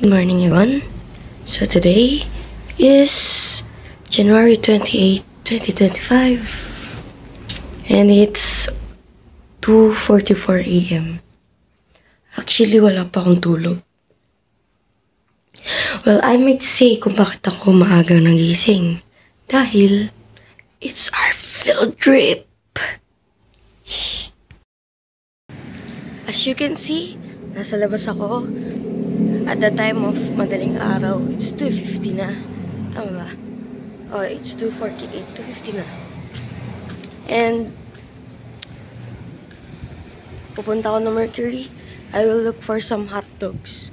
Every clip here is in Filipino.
Good morning, everyone. So today is January 28, 2025, and it's 2:44 a.m. Actually, wala pa akong tulog. Well, I might say kung bakit ako maagang nagising. Dahil it's our field trip. As you can see, nasa labas ako. At the time of madaling araw, it's 2:50 na. Tama ba? Oh, it's 2:48, 2:50 na. And pupunta ako ng Mercury. I will look for some hot dogs.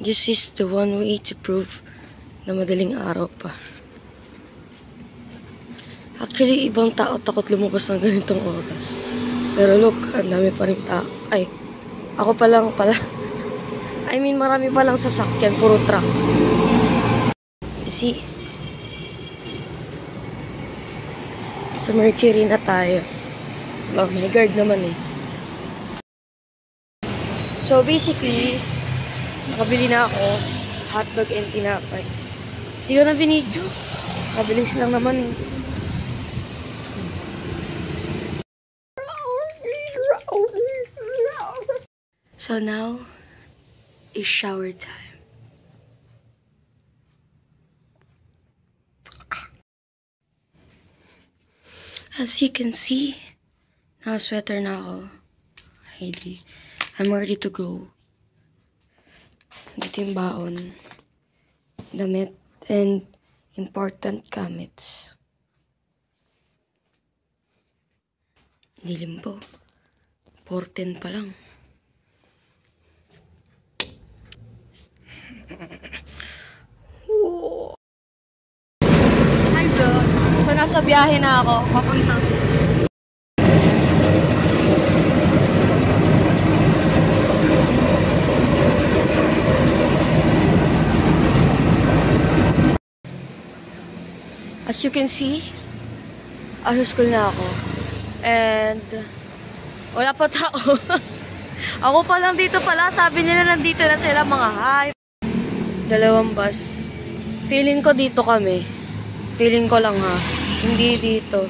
This is the one way to prove na madaling araw pa. Actually, ibang tao takot lumabas ng ganitong oras. Pero look, ang dami pa rin tao. Ay, ako pa lang pala. I mean, marami pa lang sasakyan. Puro truck. See? Sa Mercury na tayo. Oh, may guard naman eh. So, basically, nakabili na ako. Hotdog and tinapay. Hindi ko na binidyo. Mabilis lang naman eh. So now, is shower time. As you can see, naka-sweater na ako. I'm ready to go. Dito yung baon, damit, and important gamits. Dilim po. 4:10 pa lang. Hi vlog. So nasa biyahe na ako papuntang city. As you can see, asa school na ako. And wala pa tao. Ako pa lang dito pala. Sabi nila nandito na sila mga hi. Dalawang bus. Feeling ko dito kami. Feeling ko lang ha. Hindi dito.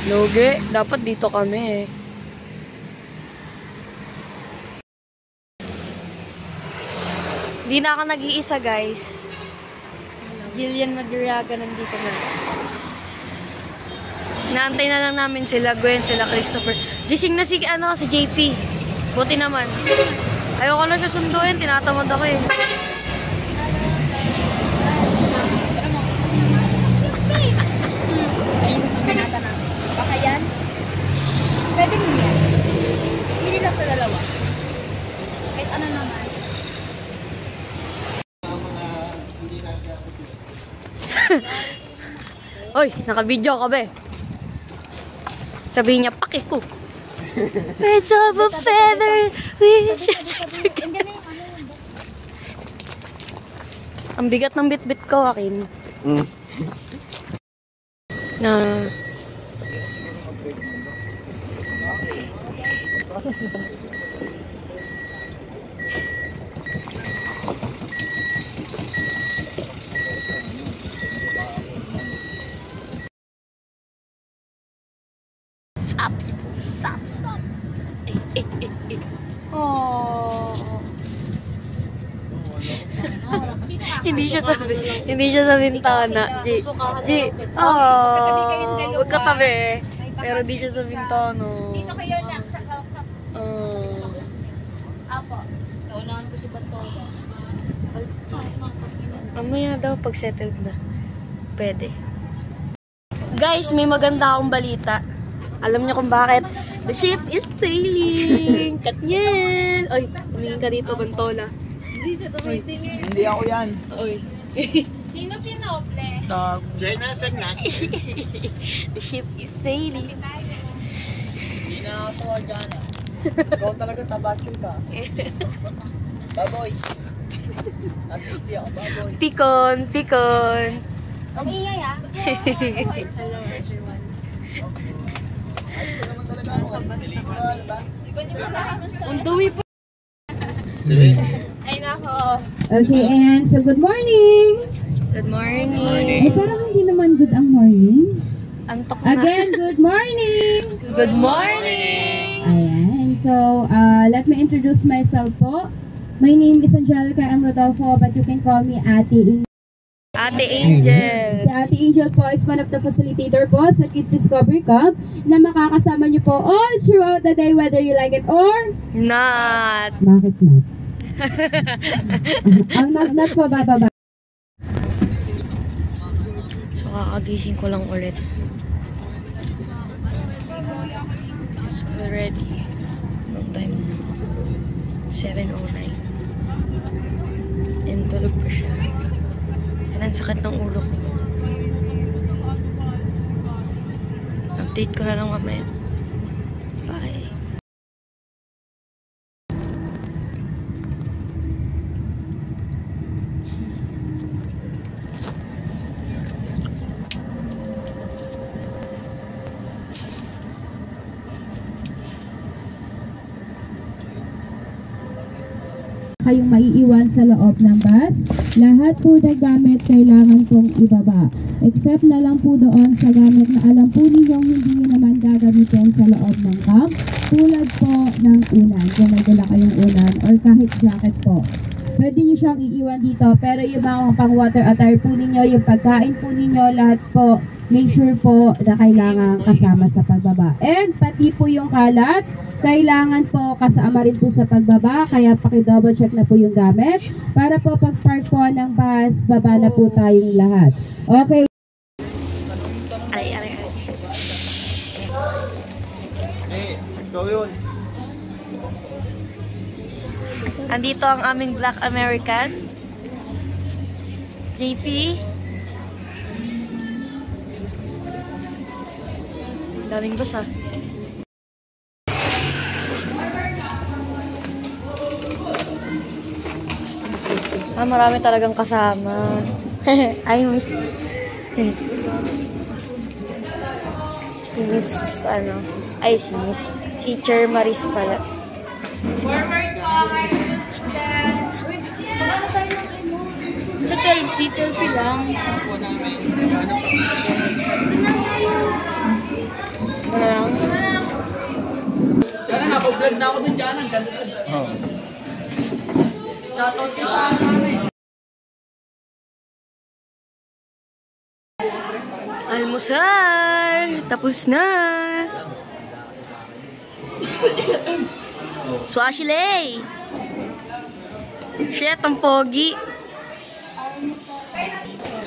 Loge, dapat dito kami eh. Hindi na ako nag-iisa guys. Si Jillian Madriaga nandito na. Naantay na lang namin sila Gwen, sila Christopher. Gising na si JP. Buti naman. Ayoko na siya sunduin, tinatamad ako eh. Ayun sa saminata na. Baka yan? Pwede mo yan. Hindi lang sa dalawa. Kahit ano naman. Oy, naka-video ka ba eh? Sabihin niya, pakiko. Birds of a feather, we should together. Ang bigat ng bit-bit ko, akin. Na... Stop. Oh. Hindi siya sa bintana. Magkatabi. Pero di siya sa bintana. Dito kayo na sa kawak. Apo. Naunahan ko si Bantola. Mamaya daw pag settled na. Pwede. Guys, may maganda akong balita. Alam niyo kung bakit? The ship is sailing! Katniel! Oy, tumingin ka dito, Bantola. Hindi siya tumitingin. Hindi ako yan. Oy. Sino, ple? Jenna, segna. The ship is sailing. Hindi na ako dyan. Ikaw talaga tabakin ka. Baboy. At least di ako baboy. Pikon. Ang ingay ah. Hello everyone. Ayos ko naman talaga. Ang dumi pa. Ay nako. Okay, and so good morning! Good morning. Ay, parang hindi naman good ang morning. Antok na. Again, good morning! Good morning! Ayan, so let me introduce myself po. My name is Angelica M. Rodolfo, but you can call me Ate Angel. Ate Angel. Si Ate Angel po is one of the facilitator po sa Kids Discovery Cup na makakasama niyo po all throughout the day whether you like it or Not. bakit not? Ang not po bababa. So, kakagising ko lang ulit. It's already long time na. 7:09. And tulog pa siya. And ang sakit ng ulo ko. Update ko na lang mamaya. Bye. Kayong maiiwan sa loob ng bus. Lahat po na gamit kailangan pong ibaba. Except na lang po doon sa gamit na alam po ninyong hindi nyo naman gagamitin sa loob ng camp. Tulad po ng unan. Kung may dala kayong unan or kahit jacket po. Pwede nyo siyang iiwan dito. Pero yung mga pang water attire po ninyo, yung pagkain po ninyo, lahat po, make sure po na kailangan kasama sa pagbaba. And pati po yung kalat, kailangan po kasama rin po sa pagbaba, kaya paki-double check na po yung gamit para po pag-park po ng bus, baba na po tayong lahat. Okay. Ay. Ikaw yun. Andito ang aming Black American. JP. Daming bus ah. Marami talagang kasama. I miss. Si Miss, si Miss Teacher Maris pala. Sa 12C, 12C lang. Wala lang. Diyan na, vlog na ako dun dyan. Ang ganda. Oo. Shoutout ka sa amin. Almusal! Tapos na! Swashilay! Shit, ang pogi!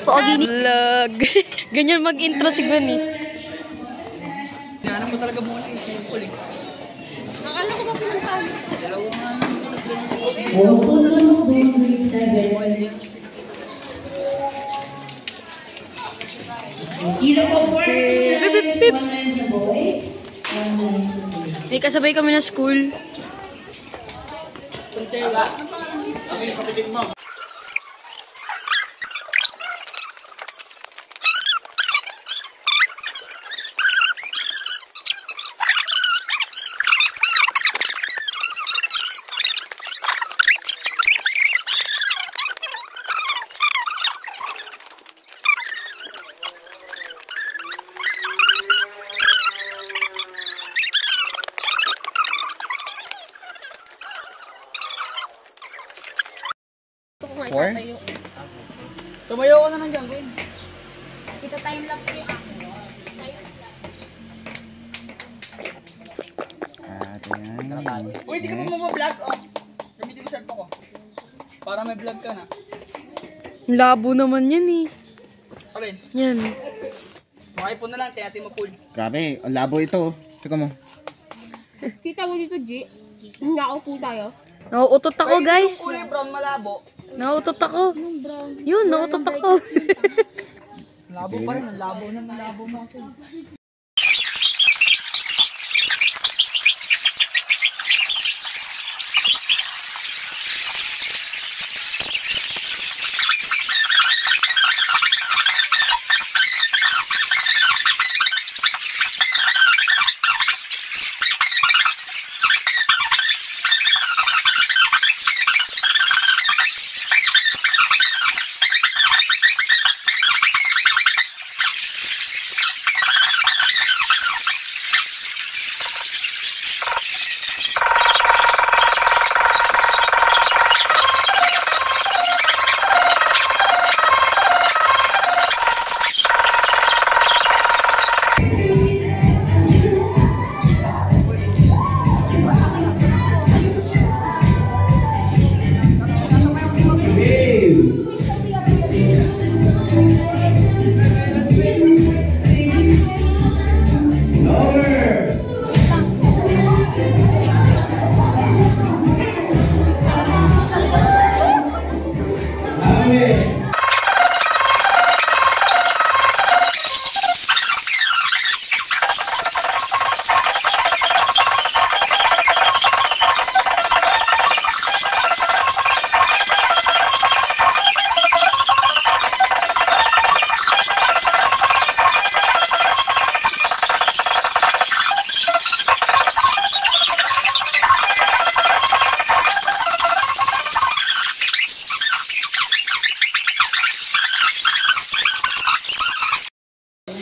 Pogi ni vlog! Ganyan mag-intro si Gwen eh. Hinahanap mo talaga muna yung simple eh. Akala ko ba pinuntahan? May kasabay kami na school. Four? Tumayo ka na ng gangwin. Ito time lapse yung ako. Uy, di ka pa mag-vlog oh. Gamitin mo cellphone ko. Para may vlog ka na. Labo naman yan eh. Alin? Yan. Maka-iPhone na lang, tiyati mo full. Grabe, ang labo ito. Saka mo. Kita mo dito, G. Nakaupo tayo. Nauutot ako guys. Yung kulay brown malabo. Nauutot ako. Yun, nauutot ako. Labo pa rin, ang labo na ng labo mo kasi.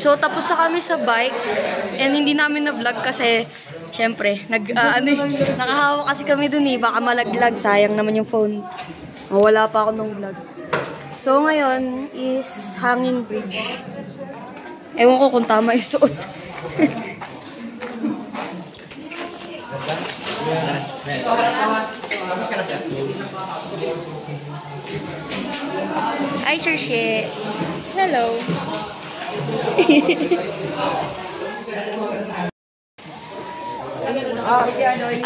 So, tapos na kami sa bike. And hindi namin na-vlog kasi, syempre, nakahawa kasi kami dun eh. Baka malaglag. Sayang naman yung phone. Wala pa ako ng vlog. So, ngayon is hanging bridge. Ewan ko kung tama yung suot. Hi, Chershe. Hello.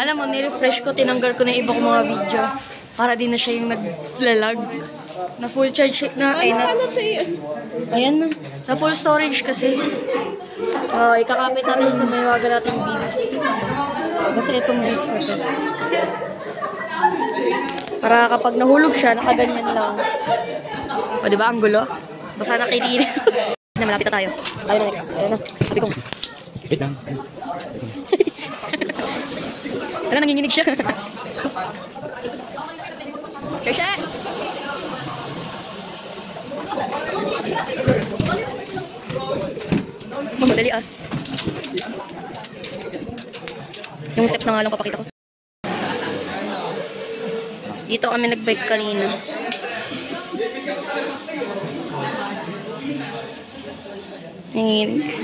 Alam mo, nirefresh ko, tinanggal ko na yung iba kong mga video. Para di na siya yung naglalag. Na full charge na. Ayan na. Na full storage kasi. Ikakapit natin sa may waga natin beads. Kasi itong beads na to. Para kapag nahulog siya, nakaganyan lang. O diba, ang gulo? Basta nakitili. Na malapit na tayo. Tayo na next. Ayan na. Sabi ko. Wait lang. Ano, nanginginig siya. Kersha! Madali ah. Yung steps na nga lang papakita ko. Dito kami nag-bike kanina. Nanginginig.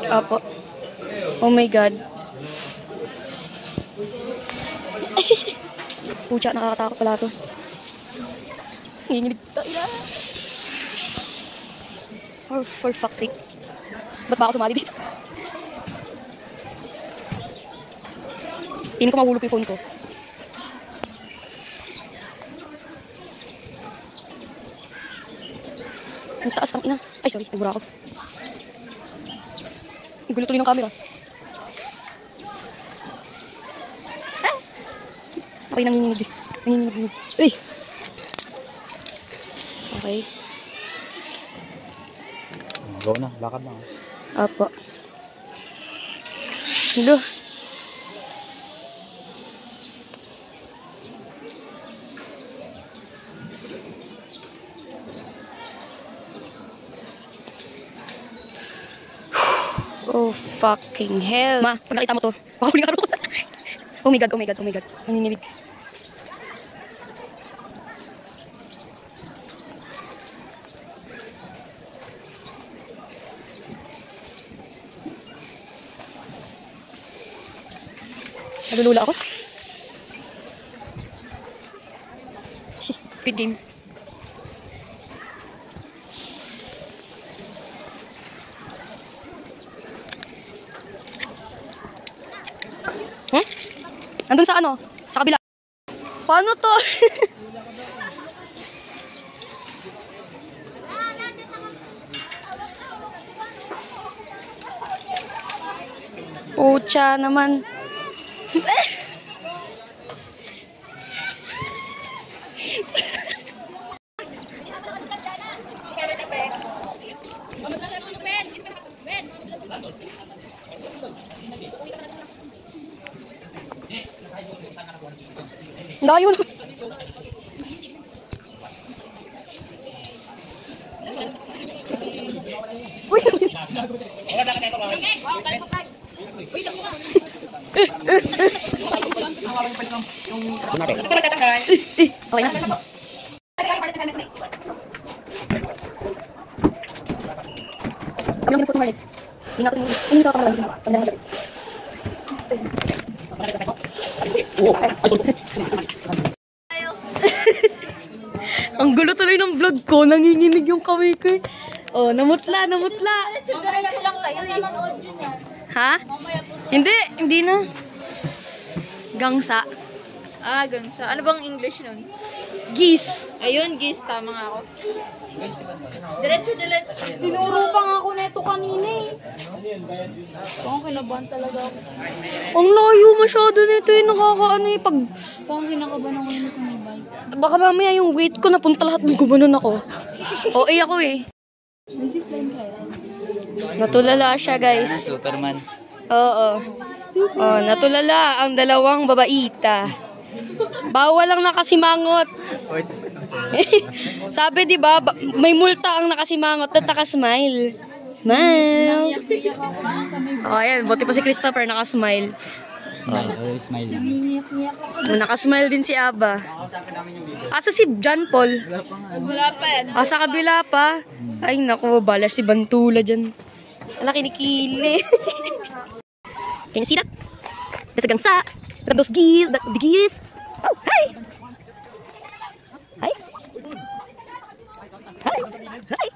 Apo. Oh my God. Pucha, nakakatakot pala ito. Nanginginig tayo. For fuck's sake. Ba't ba ako sumali dito? Tingin ko mahulog yung phone ko. Ang taas ng ina. Ay, sorry. Nagbura ako. Ang gulo tuloy ng camera. Ah! Okay, nanginginig. Nanginginig. Uy! Okay. Go na, lakad na. Apo. Hello. Oh, fucking hell. Ma, pag nakita mo to, pakahuli ka rin. Oh my God, oh my God, oh my God. Nanginginig. Nalulula ako. Squid Game. Hmm? Nandun sa ano? Sa kabila. Paano to? Pucha naman. Layo na. Uy! Okay na. Kami lang photo harness. Hindi natin ini sa kamera. Ang gulo tuloy ng vlog ko. Nanginginig yung kamay ko. Oh, namutla, namutla. Ha? Hindi na. Gangsa. Ah, gangsa. Ano bang English nun? Geese. Ayun, geese. Tama nga ako. Diretso. Tinuro pa nga ako neto kanina eh. Parang kinabahan talaga ako. Ang layo masyado nito eh. Nakakaano eh. Parang kinakabahan ako nito sa may bike. Baka mamaya yung weight ko napunta lahat ng gumanon ako. Oo, ako eh. Natulala siya, guys. Superman. Oo. Oh, natulala ang dalawang babaita. Bawal lang nakasimangot. Sabi, di ba, may multa ang nakasimangot at nakasmile. Smile. Oh, ayan. Buti pa si Christopher nakasmile. Smile. Smile lang. Nakasmile din si Aba. Asa si John Paul? Wala pa yan. Sa kabila pa. Ay, naku. Balas si Bantula dyan. Ala, kinikili. Can you see that? That's a gangsa. Look at those geese. The geese. Oh, hi! Hi! Hi! Hi!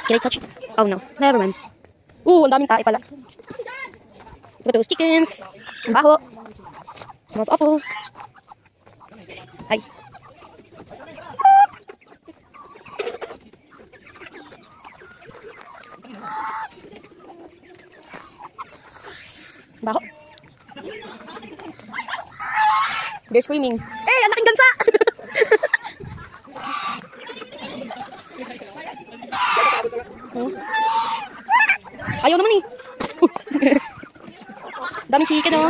Can I touch it? Oh, no. Never mind. Ang daming tae pala. Look at those chickens. Ang baho. Smells awful. Hi. Baho. They're screaming. Eh, ang laking gansa! Ayaw naman eh. Daming chicken oh.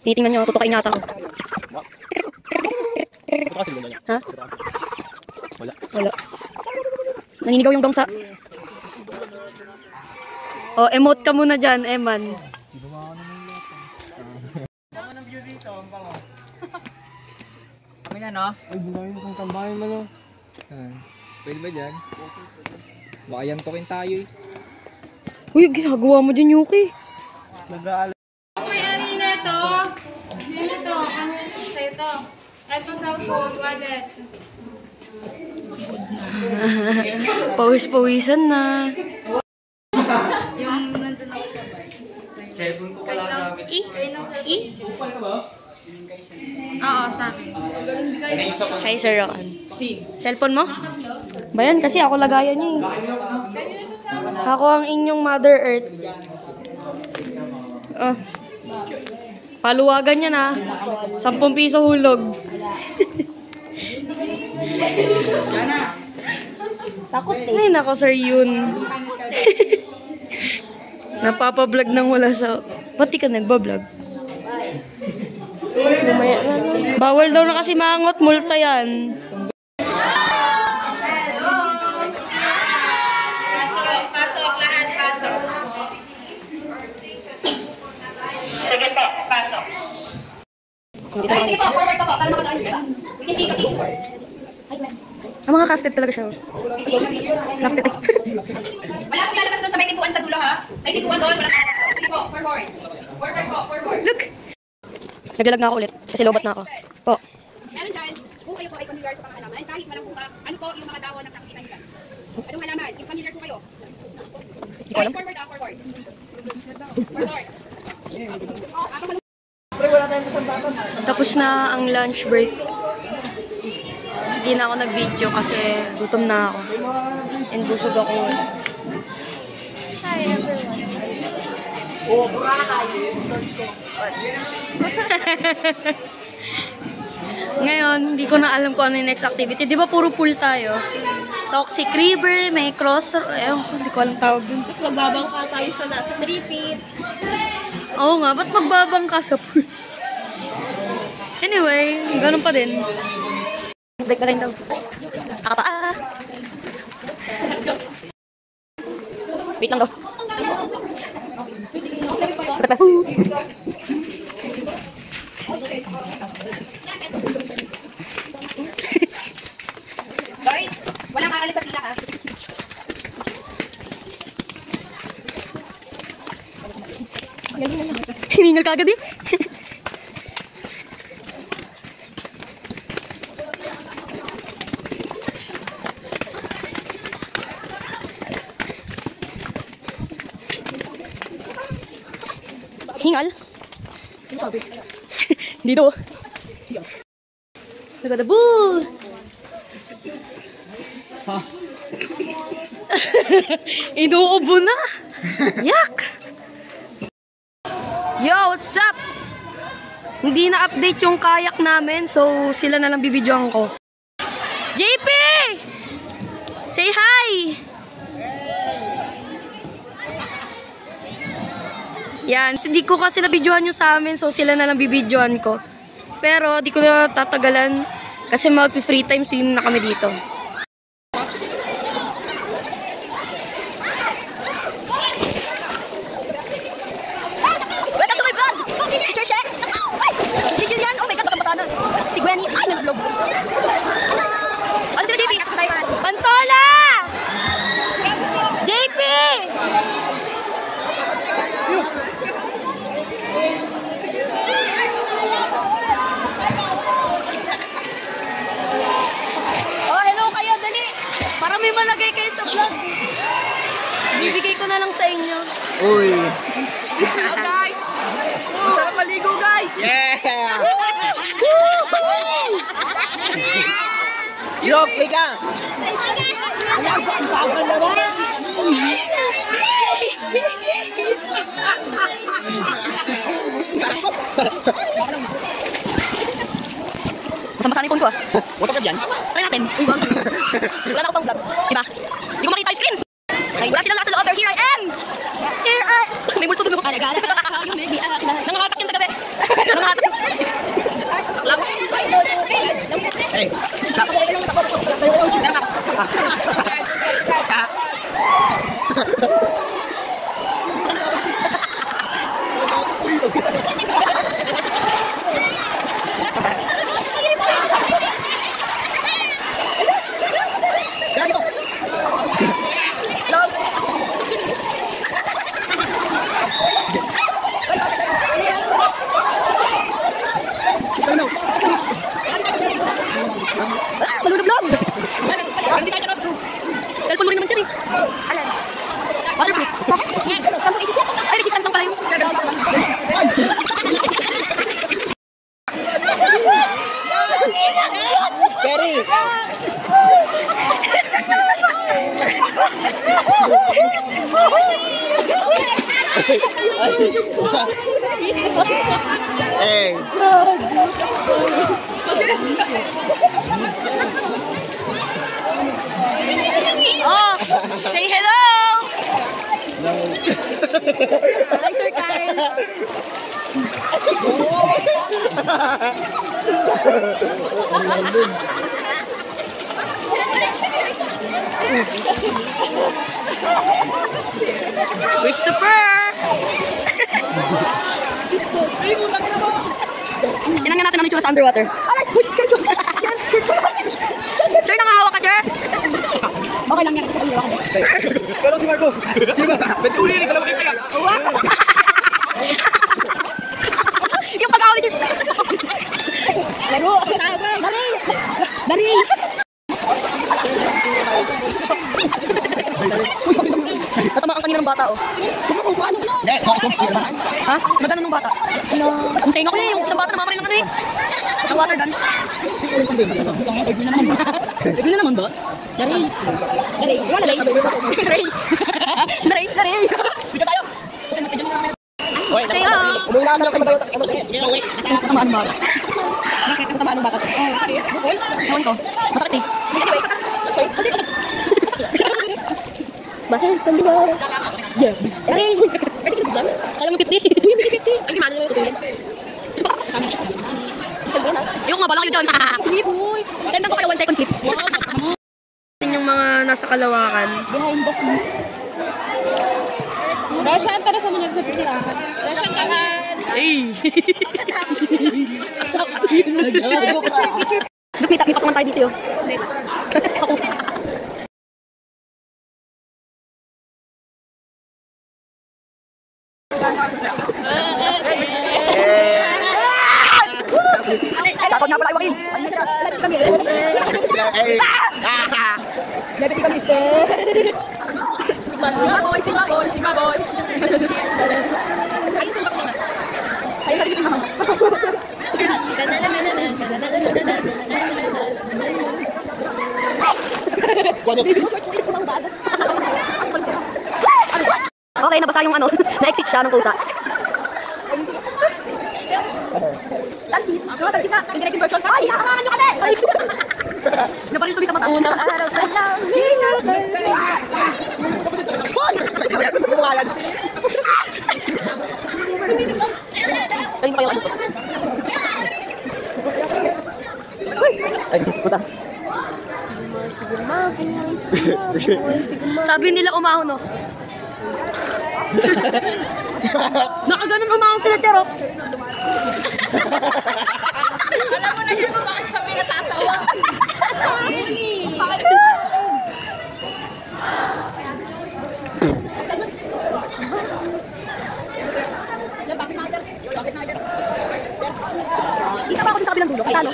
Titingnan nyo, tutukain nata ako. Ha? Wala. Naninigaw yung dongsa. Oh, emote ka muna dyan, Eman. Kami na, no? Ay, bumayin mo kung tambahin mo, no? Pwede ba dyan? Baka yantokin tayo eh. Uy, ginagawa mo dyan, Yuki. Nag-aalala. May-ari na ito. Yan ito. Ano sa ito? Ito sa food, wallet. Pawis-pawisan na. Yung nandun ako sa bay. Cellphone ko pala gamit. Oo, sa akin. Hi, Sir Roan. Cellphone mo? Bayan, kasi ako lagayan niya eh. Ako ang inyong Mother Earth. Paluwagan niya na. 10 piso hulog. Takot eh. Ay, nako, Sir Yun. Napapablog nang wala sa... Pati ka nagbablog? Bawal daw na kasi mangot, multa yan. Pasok, lahat, pasok. Sige po, pasok. Ay, sige po, forward pa po, para makadaan nyo, diba? We can take a picture. Ang mga crafted talaga siya. Crafted eh. Wala akong lalabas doon sa may pintuan sa dulo, ha? May pintuan doon, wala akong lalabas. Sige po, forward. Forward po, forward. Look! Naglalag na ako ulit kasi lobat na ako. Po. Meron dyan, kung kayo po ay familiar sa pangalaman, kahit walang buka, ano po yung mga dahon ng nakikita nyo dyan? Anong halaman? Yung familiar po kayo? Hindi ko alam. Forward, forward. Forward. Tapos na ang lunch break. Hindi na ako nag-video kasi gutom na ako. And busog ako. Hi everyone. Ngayon, hindi ko na alam kung ano yung next activity. Di ba puro pool tayo? Toxic River, may cross... Ewan ko, hindi ko alam tawag dun. Magbabang pa tayo sa nasa 3 feet. Oo nga, ba't magbabang ka sa pool? Anyway, ganun pa din. Break na rin daw. Nakapaa! Wait lang daw. Guys, walang aalis sa pila, ha? Hiningal ka agad eh. Hingal? Dito. Look at the bull! Inuubo na. Yak! Yo, what's up? Hindi na-update yung kayak namin, so sila na lang bibidyoan ko. JP! Say hi! Yan, hindi ko kasi nabidyohan yung sa amin, so sila na lang bibidyoan ko. Pero di ko na tatagalan kasi mag-free time swim na kami dito. Welcome to my vlog! Picture check! Tigil yan! Oh my God, basang-basa na. Si Gwenny, ay, nag-vlog. Ano sila, JP? Pantola! JP! Oh, hello kayo, dali! Para may malagay kayo sa vlog. Bibigay ko na lang sa inyo. Uy! Hello guys! Masarap maligo guys! Yeah! Yok, liga! Masama-sana yung phone ko ah. Huwag ka dyan? Try natin. Uy, wag. Wala na ako pang vlog. Diba? Hindi ko makita yung screen. Ay, wala silang nasa loob. Here I am! Here I... May multo doon. You make me act. Nangangatak yan sa gabi. Nangangatak. Hey! Malulog-log! Cellphone mo rin naman siya eh. Waterproof. Ay, resistant lang pala yung... Jerry! Hey! Oh! Say hello! Hi, Sir Kyle! Christopher! Tinanggan natin ang itsura sa underwater. Sir, nangahawak ka, Sir? Okay lang yan. Pero si Marco! Sino ba? Ba't uli ka lang kaya? Yung pag-awali niyo. Laro! Lari! Lari! Natamaan kanina ng bata, oh. Hindi, Ha? Nagano nung bata? Ang tenga ko eh, yung isang bata namamarin naman eh. Ang water gun. Review na naman ba? Lari! Lari! Lari! Lari! Lari! Lari! Bigyan tayo! Kasi natigyan na namin. Uy, umulaan na lang sa matayo. Tamaan ng bata. Bakit ang tamaan ng bata? Oh, sige. Bukol? Ewan ko. Masakit eh. Anyway, sorry. Kasi bahal sa liwa. Yeah. Lari! Pwede ka nagbilang? Kala mo 50? Uy, may 50. Ay, gimana naman yung tutulin. Diba? Kasama siya sa bukani. Isang buwan ha? Ayoko nga, balang yun dyan. Hindi, boy. Send ko kayo 1 second clip. Yung mga nasa Kalawakan. Behind the scenes. Roshan, tara sa mga nagsapasirakan. Roshan, kahan! Ay! Sakto yun na gago ka. Dupita ko naman tayo dito yun. Takot nga pala ay wakil. Lapit kami. Lapit kami. Sigma boy, Sigma boy, Sigma boy. Ayun sa bakla. Ayun sa dito naman. Okay, nabasa yung ano. Na-exit siya ng kusa. Salkis. Mga salkis na. Yung direct version. Ay, nakakangan nyo kami! Naparin tuloy sa mata. Unang araw sa lang. Ayun pa yung ano. Sabi nila umahon, no? Nakaganon umahon sila, Chero. Alam mo na yun kung bakit kami natatawa. Isa pa ako din sa kabilang dulo. Kita, no?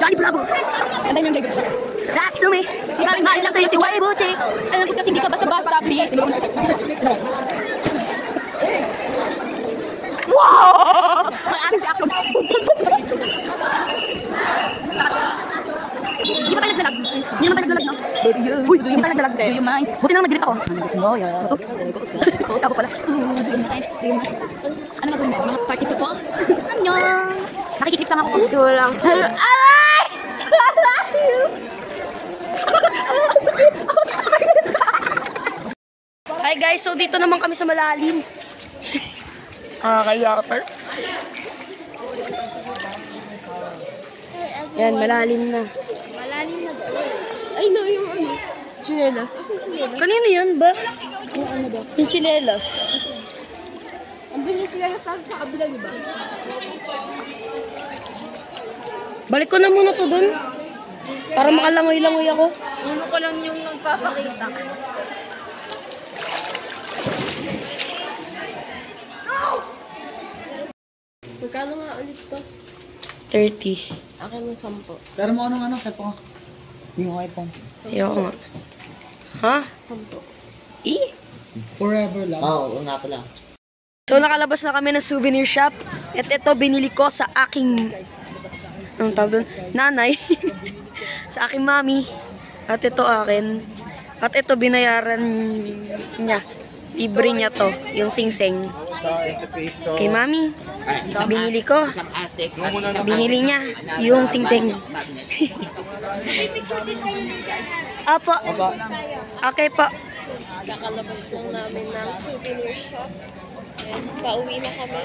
Johnny Bravo! Ang dami yung gagawin siya. Rasumi! Di ba rin lang sa'yo si Wai Buchi? Alam ko kasi hindi ka basta-basta, Pi. Wow! May ating si Action. Di ba tayo nagdalag? Di naman tayo nagdalag, no? Uy, di ba tayo nagdalag? Do you mind? Buti na naman mag-grip ako. Post ako pala. Do you mind? Ano gagawin mo? Mga party po po? Annyeong! Nakikiklip lang ako. Ito lang sa'yo. Aray! Hi guys, so dito naman kami sa malalim. Kaya yan, malalim na. Malalim na ba? Ay, no, yung ano. Chinelas. Asan chinelas? Kanino yun ba? Yung ano ba? Yung chinelas. Andun yung chinelas natin sa kabila, di ba? Balik ko na muna to dun. Para makalangoy-langoy ako. Uno ko lang yung nagpapakita. Magkano nga ulit to? 30. Akin yung 10. Pero mo anong cellphone ko? Yung iPhone. Ayoko nga. Ha? 10. Eh? Forever lang. Oo, nga pala. So nakalabas na kami ng souvenir shop. At ito binili ko sa aking anong tawag doon? Nanay. Sa aking mami. At ito akin. At ito binayaran niya. Libre niya to. Yung sing-sing. Kay mami. Binili ko. Binili niya. Yung sing-sing. Apo. Okay po. Kakalabas lang namin ng souvenir shop. And pauwi na kami.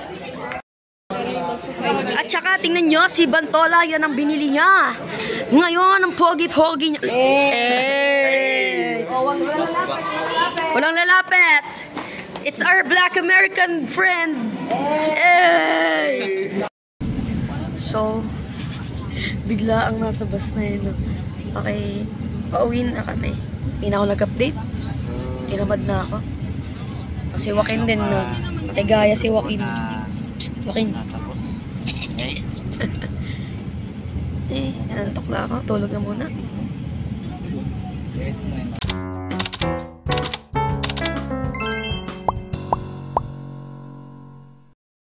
At saka tingnan nyo, si Bantola, yan ang binili niya. Ngayon, ang pogi-pogi niya. Walang lalapit. It's our black American friend. So, bigla ang nasa bus na yun. Okay, pauwi na kami. Hindi na ako nag-update. Tinamad na ako. Si Joaquin din, no? Kaya si Joaquin. Psst, Joaquin. Antok na ako. Tulog na muna.